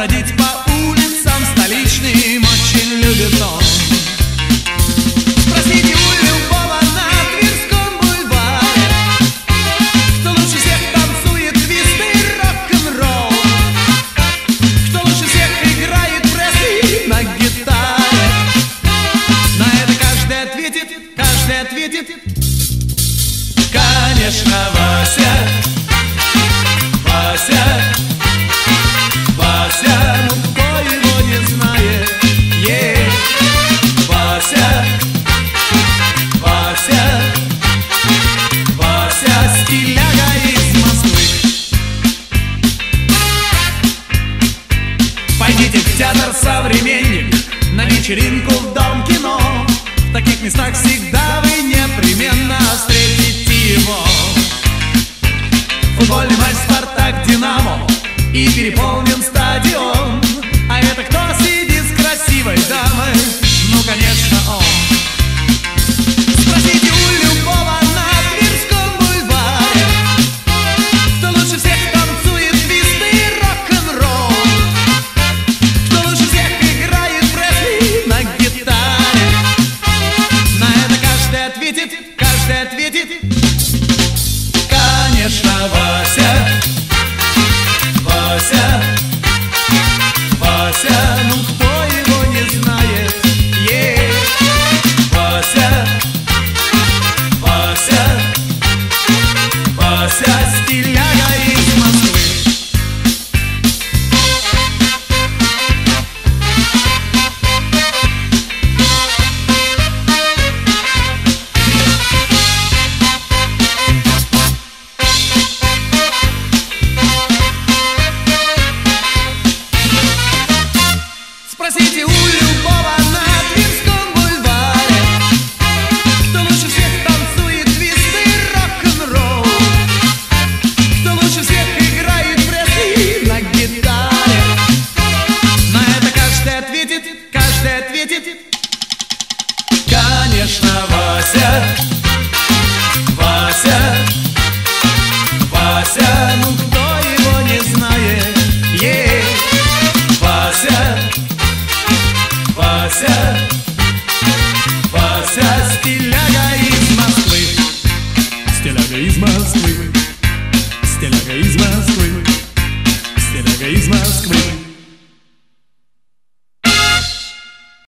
бродить по улицам столичным очень любит он. Спросите у любого на Тверском бульваре, кто лучше всех танцует твист и рок-н-ролл, кто лучше всех играет Пресли на гитаре. На это каждый ответит, конечно, Вася. Вася, Вася, ну кто его не знает? Вася, Вася, Вася, стиляга из Москвы. Пойдите в театр «Современник», на вечеринку в Дом кино. В таких местах всегда вы непременно встретите его. Футбольный матч «Спартак», «Динамо» и переполнен стадион. А это кто сидит с красивой дамой? Ну, конечно, он. Спросите у любого на Тверском бульваре, кто лучше всех танцует твист и рок-н-ролл, кто лучше всех играет Пресли на гитаре. На это каждый ответит, конечно, Вася. Вася, Вася, ну кто его не знает? Вася, Вася, Вася, стиляга из Москвы. Спросите у любого на Тверском бульваре, кто лучше всех танцует твист и рок-н-ролл, кто лучше всех играет Пресли на гитаре. На это каждый ответит, конечно, Вася. Вася, Вася, ну кто его не знает? Вася, Вася, Вася, стиляга из Москвы. Стиляга из Москвы, стиляга из Москвы.